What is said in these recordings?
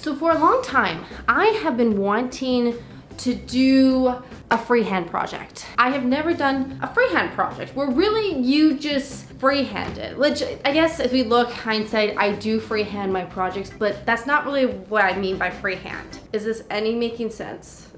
So for a long time, I have been wanting to do a freehand project. I have never done a freehand project where really you just freehand it. Which I guess if we look hindsight, I do freehand my projects, but that's not really what I mean by freehand. Is this any making sense?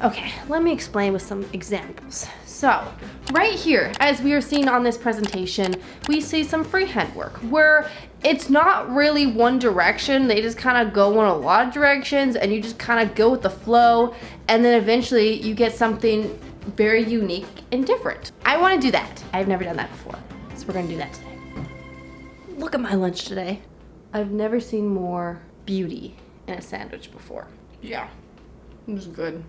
Okay, let me explain with some examples. So, right here, as we are seeing on this presentation, we see some freehand work where it's not really one direction. They just kind of go in a lot of directions and you just kind of go with the flow, and then eventually you get something very unique and different. I want to do that. I've never done that before, so we're gonna do that today. Look at my lunch today. I've never seen more beauty in a sandwich before. Yeah, it was good.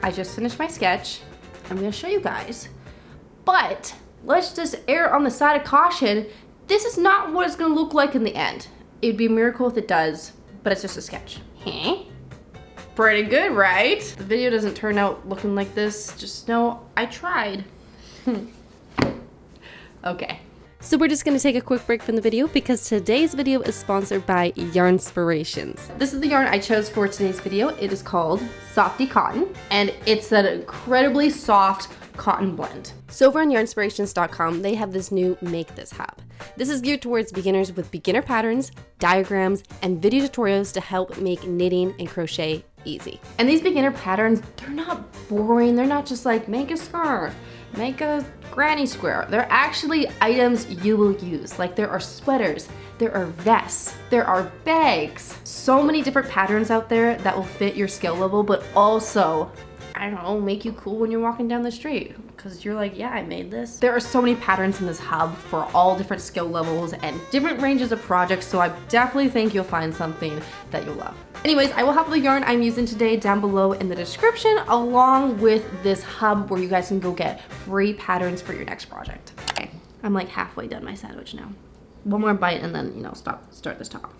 I just finished my sketch. I'm gonna show you guys, but let's just err on the side of caution. This is not what it's gonna look like in the end. It'd be a miracle if it does, but it's just a sketch. Pretty good, right? The video doesn't turn out looking like this. Just know I tried. Okay. So we're just gonna take a quick break from the video because today's video is sponsored by Yarnspirations. This is the yarn I chose for today's video. It is called Softy Cotton, and it's an incredibly soft cotton blend. So over on yarnspirations.com, they have this new Make This Hub. This is geared towards beginners with beginner patterns, diagrams, and video tutorials to help make knitting and crochet easy. And these beginner patterns, they're not boring. They're not just like make a scarf, make a granny square. They're actually items you will use. Like there are sweaters, there are vests, there are bags. So many different patterns out there that will fit your skill level, but also, I don't know, make you cool when you're walking down the street. Because you're like, yeah, I made this. There are so many patterns in this hub for all different skill levels and different ranges of projects, so I definitely think you'll find something that you'll love. Anyways, I will have the yarn I'm using today down below in the description, along with this hub where you guys can go get free patterns for your next project. Okay, I'm like halfway done my sandwich now. One more bite and then, start this top.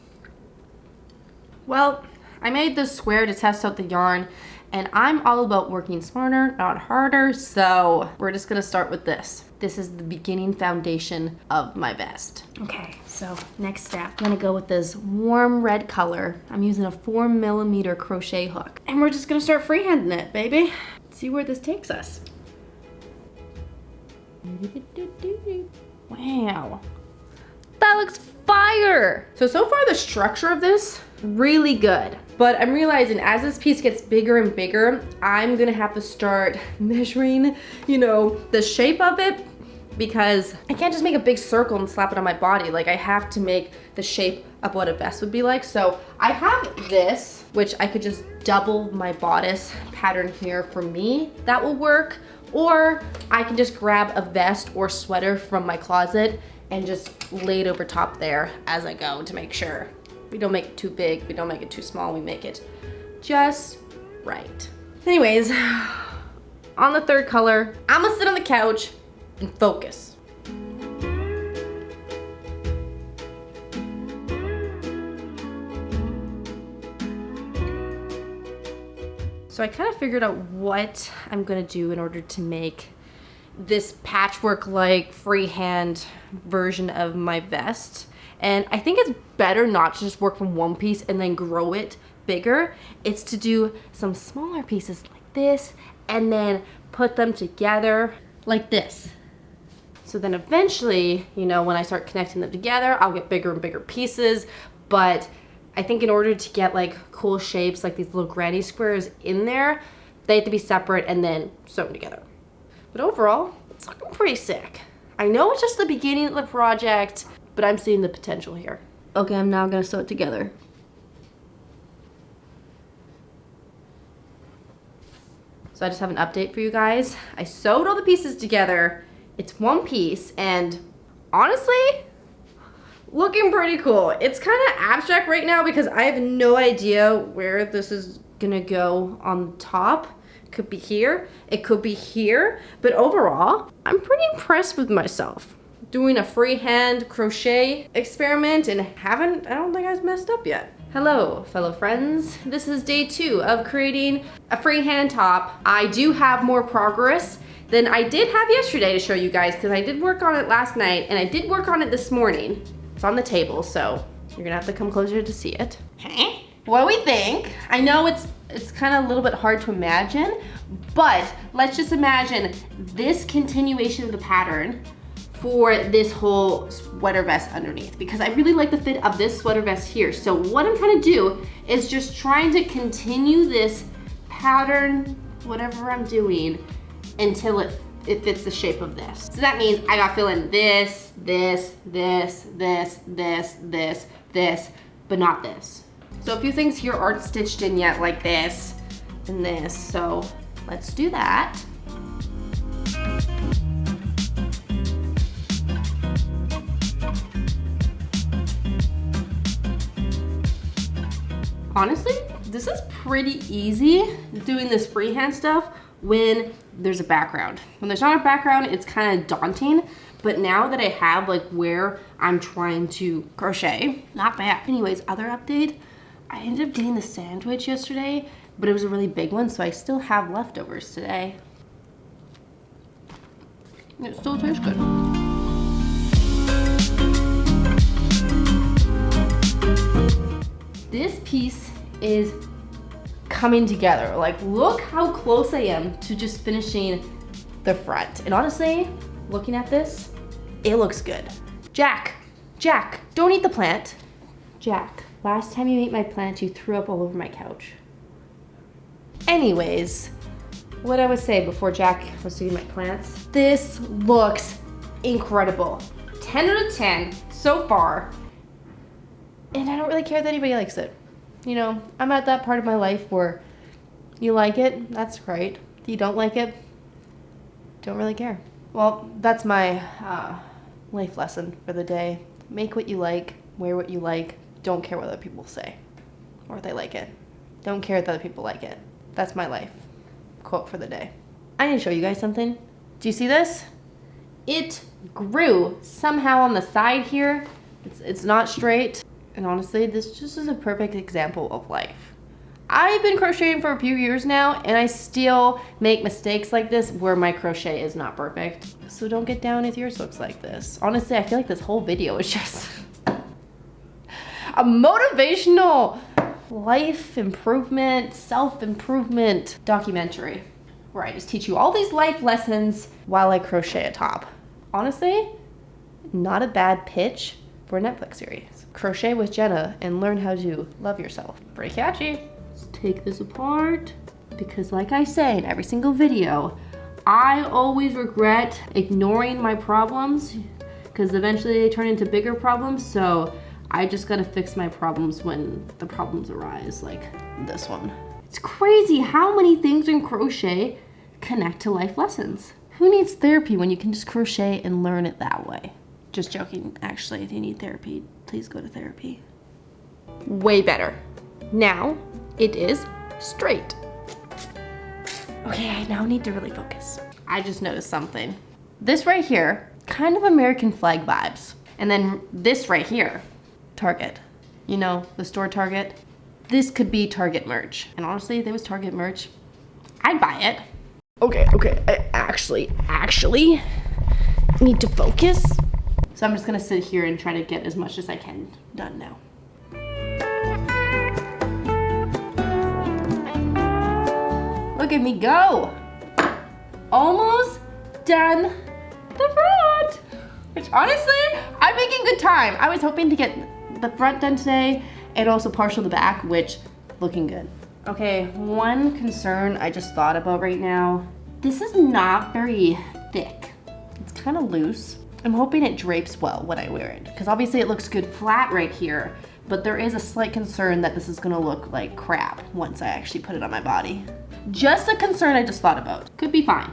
Well, I made this square to test out the yarn, and I'm all about working smarter, not harder, so we're just gonna start with this. This is the beginning foundation of my vest. Okay, so next step, I'm gonna go with this warm red color. I'm using a 4mm crochet hook, and we're just gonna start freehanding it, baby. See where this takes us. Wow, that looks fire. So far the structure of this, really good. But I'm realizing as this piece gets bigger and bigger, I'm gonna have to start measuring, the shape of it, because I can't just make a big circle and slap it on my body. Like I have to make the shape of what a vest would be like. So I have this, which I could just double my bodice pattern here for me. That will work. Or I can just grab a vest or sweater from my closet and just lay it over top there as I go to make sure. We don't make it too big, we don't make it too small, we make it just right. Anyways, on the third color, I'm gonna sit on the couch and focus. So I kind of figured out what I'm gonna do in order to make this patchwork-like freehand version of my vest. And I think it's better not to just work from one piece and then grow it bigger. It's to do some smaller pieces like this and then put them together like this. So then eventually, when I start connecting them together, I'll get bigger and bigger pieces. But I think in order to get like cool shapes like these little granny squares in there, they have to be separate and then sewn together. But overall, it's looking pretty sick. I know it's just the beginning of the project, but I'm seeing the potential here. Okay, I'm now gonna sew it together. So I just have an update for you guys. I sewed all the pieces together. It's one piece, and honestly, looking pretty cool. It's kind of abstract right now because I have no idea where this is gonna go on top. It could be here, it could be here, but overall, I'm pretty impressed with myself. Doing a freehand crochet experiment and I don't think I've messed up yet. Hello, fellow friends. This is day 2 of creating a freehand top. I do have more progress than I did have yesterday to show you guys, because I did work on it last night and I did work on it this morning. It's on the table, so you're gonna have to come closer to see it. Okay. What do we think? I know it's kind of a little bit hard to imagine, but let's just imagine this continuation of the pattern for this whole sweater vest underneath, because I really like the fit of this sweater vest here. So what I'm trying to do is just trying to continue this pattern, whatever I'm doing, until it fits the shape of this. So that means I gotta fill in this, this, this, this, this, this, this, but not this. So a few things here aren't stitched in yet, like this and this. So let's do that. Honestly, this is pretty easy doing this freehand stuff when there's a background. When there's not a background, it's kind of daunting. But now that I have like where I'm trying to crochet, not bad. Anyways, other update, I ended up getting the sandwich yesterday, but it was a really big one, so I still have leftovers today. It still tastes good. This piece is coming together. Like, look how close I am to just finishing the front. And honestly, looking at this, it looks good. Jack, don't eat the plant. Jack, last time you ate my plant, you threw up all over my couch. Anyways, what I would say before Jack was eating my plants, this looks incredible. 10 out of 10 so far. And I don't really care that anybody likes it. You know, I'm at that part of my life where you like it, that's great. If you don't like it, don't really care. Well, that's my life lesson for the day. Make what you like, wear what you like, don't care what other people say or if they like it. Don't care if other people like it. That's my life quote for the day. I need to show you guys something. Do you see this? It grew somehow on the side here. It's not straight. And honestly, this just is a perfect example of life. I've been crocheting for a few years now, and I still make mistakes like this where my crochet is not perfect. So don't get down if yours looks like this. Honestly, I feel like this whole video is just a motivational life improvement, self-improvement documentary where I just teach you all these life lessons while I crochet a top. Honestly, not a bad pitch for a Netflix series. Crochet with Jenna and learn how to love yourself. Pretty catchy. Let's take this apart because like I say in every single video, I always regret ignoring my problems because eventually they turn into bigger problems. So I just gotta fix my problems when the problems arise, like this one. It's crazy how many things in crochet connect to life lessons. Who needs therapy when you can just crochet and learn it that way? Just joking, actually, if you need therapy, please go to therapy. Way better. Now it is straight. Okay, I now need to really focus. I just noticed something. This right here, kind of American flag vibes. And then this right here, Target. You know, the store Target. This could be Target merch. And honestly, if there was Target merch, I'd buy it. Okay, I actually need to focus. So I'm just gonna sit here and try to get as much as I can done now. Look at me go. Almost done the front. Which honestly, I'm making good time. I was hoping to get the front done today and also partial the back, which looking good. Okay, one concern I just thought about right now. This is not very thick. It's kind of loose. I'm hoping it drapes well when I wear it, because obviously it looks good flat right here, but there is a slight concern that this is gonna look like crap once I actually put it on my body. Just a concern I just thought about. Could be fine.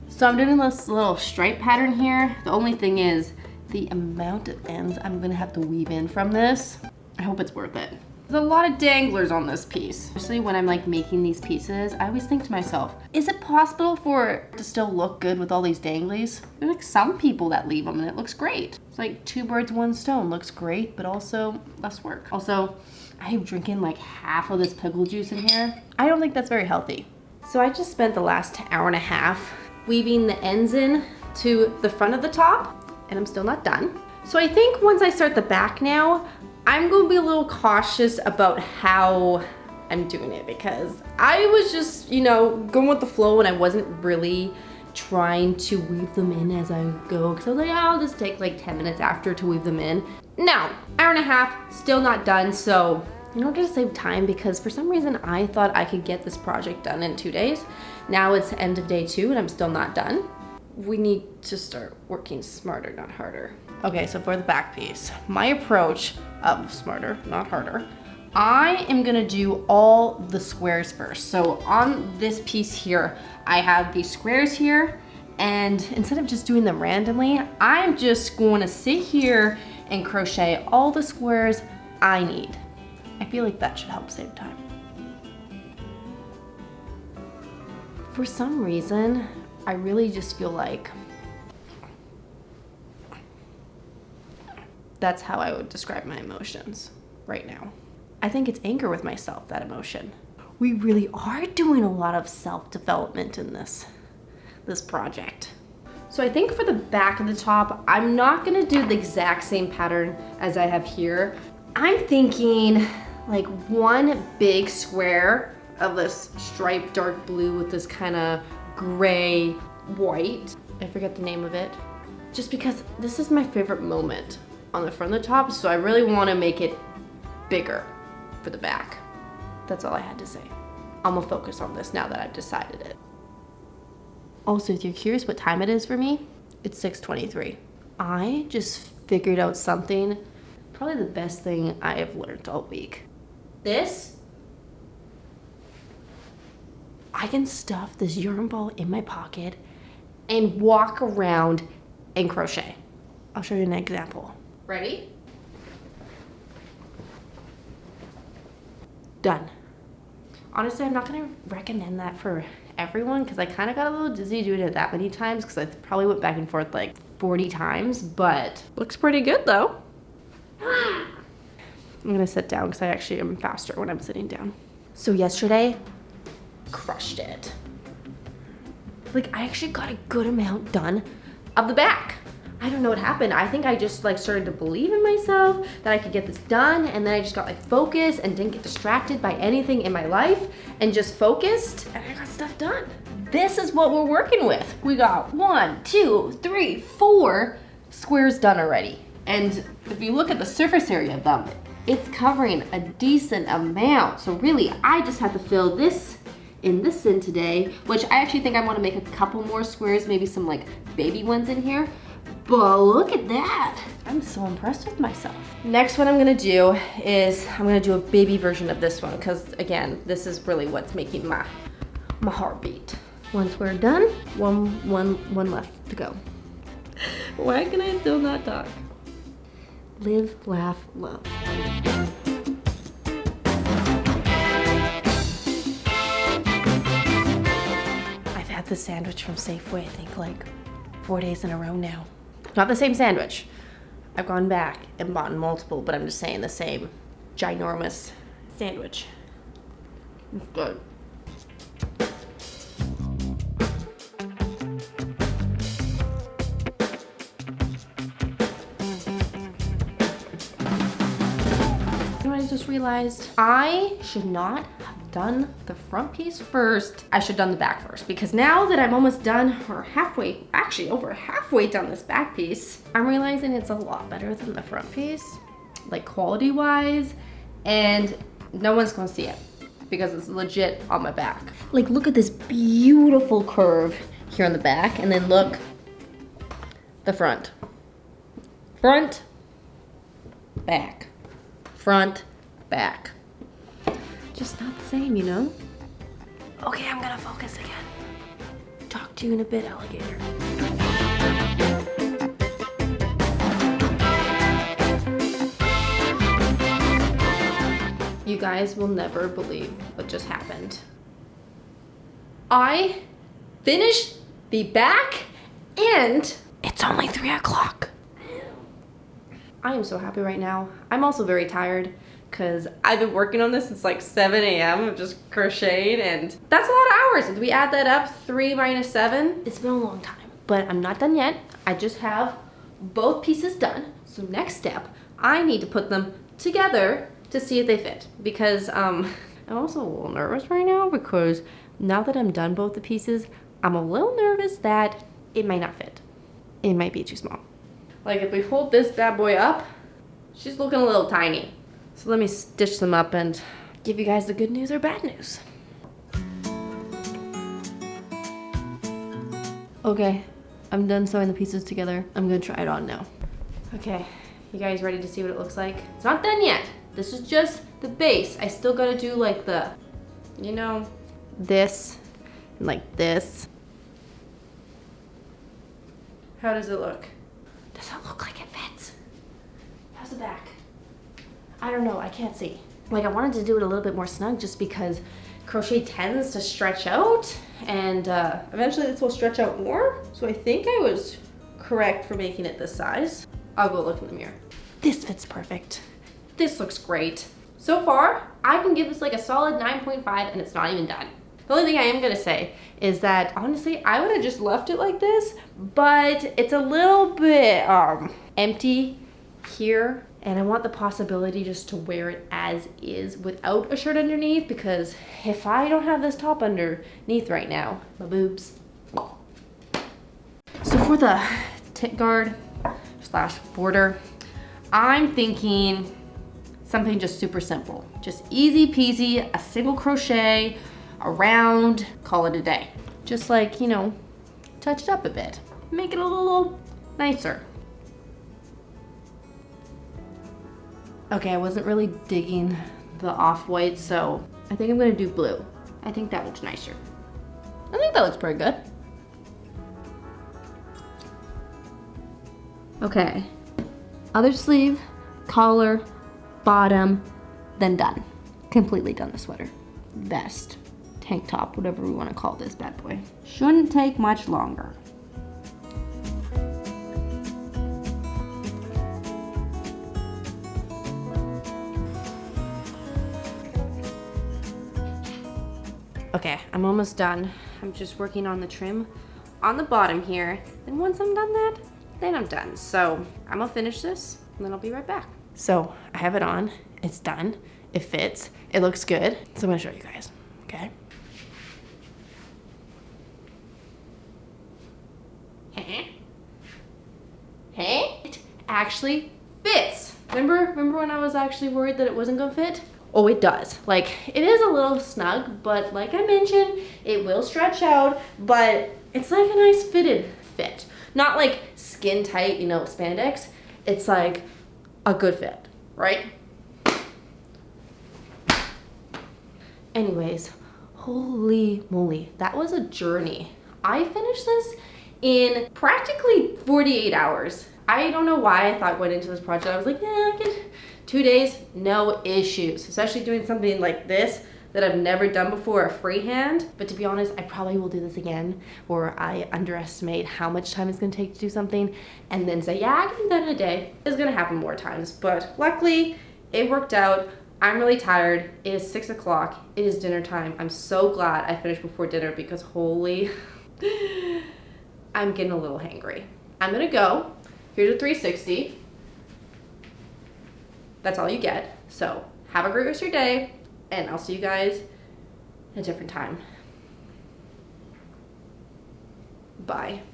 So I'm doing this little stripe pattern here. The only thing is the amount of ends I'm gonna have to weave in from this. I hope it's worth it. There's a lot of danglers on this piece. Especially when I'm like making these pieces, I always think to myself, is it possible for it to still look good with all these danglies? There's like some people that leave them and it looks great. It's like 2 birds, 1 stone. Looks great, but also less work. Also, I'm drinking like half of this pickle juice in here. I don't think that's very healthy. So I just spent the last hour and a half weaving the ends in to the front of the top, and I'm still not done. So I think once I start the back now, I'm gonna be a little cautious about how I'm doing it, because I was just, you know, going with the flow and I wasn't really trying to weave them in as I go, because I was like, oh, I'll just take like 10 minutes after to weave them in. No, hour and a half, still not done. So in order to save time, because for some reason I thought I could get this project done in 2 days. Now it's end of day 2 and I'm still not done. We need to start working smarter, not harder. Okay, so for the back piece, my approach of smarter, not harder, I am gonna do all the squares first. So on this piece here, I have these squares here, and instead of just doing them randomly, I'm just going to sit here and crochet all the squares I need. I feel like that should help save time. For some reason, I really just feel like that's how I would describe my emotions right now. I think it's anger with myself, that emotion. We really are doing a lot of self-development in this project. So I think for the back of the top, I'm not gonna do the exact same pattern as I have here. I'm thinking like one big square of this striped dark blue with this kind of gray white. I forget the name of it. Just because this is my favorite moment on the front of the top, so I really want to make it bigger for the back. That's all I had to say. I'm gonna focus on this now that I've decided it. Also, if you're curious what time it is for me, it's 6:23. I just figured out something, probably the best thing I have learned all week. I can stuff this yarn ball in my pocket and walk around and crochet. I'll show you an example. Ready? Done. Honestly, I'm not gonna recommend that for everyone because I kind of got a little dizzy doing it that many times because I probably went back and forth like 40 times, but looks pretty good though. I'm gonna sit down because I actually am faster when I'm sitting down. So yesterday, crushed it. Like I actually got a good amount done of the back. I don't know what happened. I think I just like started to believe in myself that I could get this done, and then I just got like focused and didn't get distracted by anything in my life and just focused, and I got stuff done. This is what we're working with. We got 1, 2, 3, 4 squares done already. And if you look at the surface area of them, it's covering a decent amount. So really, I just have to fill this in today, which I actually think I want to make a couple more squares, maybe some like baby ones in here. But look at that. I'm so impressed with myself. Next, what I'm gonna do is I'm gonna do a baby version of this one because again, this is really what's making my heart beat. Once we're done, one left to go. Why can I still not talk? Live, laugh, love. I've had the sandwich from Safeway, I think like 4 days in a row now. Not the same sandwich. I've gone back and bought multiple, but I'm just saying the same ginormous sandwich. Good. I just realized I should not have done the front piece first. I should have done the back first, because now that I'm almost done, or halfway, actually over halfway done this back piece, I'm realizing it's a lot better than the front piece, like quality wise, and no one's gonna see it because it's legit on my back. Like look at this beautiful curve here on the back, and then look, the front, back, front, back. Just not the same, you know? Okay, I'm gonna focus again. Talk to you in a bit, alligator. You guys will never believe what just happened. I finished the back and it's only 3 o'clock. I am so happy right now. I'm also very tired because I've been working on this since like 7 a.m. of just crocheting, and that's a lot of hours. If we add that up, 3 minus 7, it's been a long time. But I'm not done yet. I just have both pieces done. So next step, I need to put them together to see if they fit, because I'm also a little nervous right now, because now that I'm done both the pieces, I'm a little nervous that it might not fit. It might be too small. Like if we hold this bad boy up, she's looking a little tiny. So let me stitch them up and give you guys the good news or bad news. Okay, I'm done sewing the pieces together. I'm gonna try it on now. Okay, you guys ready to see what it looks like? It's not done yet. This is just the base. I still gotta do like the, you know, this, and like this. How does it look? Does it look like it fits? How's the back? I don't know, I can't see. Like I wanted to do it a little bit more snug just because crochet tends to stretch out, and eventually this will stretch out more. So I think I was correct for making it this size. I'll go look in the mirror. This fits perfect. This looks great. So far, I can give this like a solid 9.5 and it's not even done. The only thing I am gonna say is that honestly, I would have just left it like this, but it's a little bit empty here, and I want the possibility just to wear it as is without a shirt underneath, because if I don't have this top underneath right now, my boobs. So for the tit guard slash border, I'm thinking something just super simple. Just easy peasy, a single crochet, around, call it a day. Just like, you know, touch it up a bit. Make it a little nicer. Okay, I wasn't really digging the off-white, so I think I'm gonna do blue. I think that looks nicer. I think that looks pretty good. Okay, other sleeve, collar, bottom, then done. Completely done the sweater. Vest, tank top, whatever we want to call this bad boy. Shouldn't take much longer. Okay, I'm almost done. I'm just working on the trim on the bottom here. And once I'm done that, then I'm done. So I'm gonna finish this and then I'll be right back. So I have it on, it's done, it fits, it looks good. So I'm gonna show you guys, okay? Hey, it actually fits. Remember when I was actually worried that it wasn't gonna fit? Oh, it does. Like, it is a little snug, but like I mentioned, it will stretch out, but it's like a nice fitted fit. Not like skin tight, you know, spandex. It's like a good fit, right? Anyways, holy moly, that was a journey. I finished this in practically 48 hours. I don't know why I thought going into this project, I was like, yeah, I could 2 days, no issues. Especially doing something like this that I've never done before, a freehand. But to be honest, I probably will do this again, where I underestimate how much time it's gonna take to do something and then say, yeah, I can do that in a day. It's gonna happen more times, but luckily it worked out. I'm really tired. It is 6 o'clock. It is dinner time. I'm so glad I finished before dinner because holy, I'm getting a little hangry. I'm gonna go. Here's a 360. That's all you get. So have a great rest of your day, and I'll see you guys at a different time. Bye.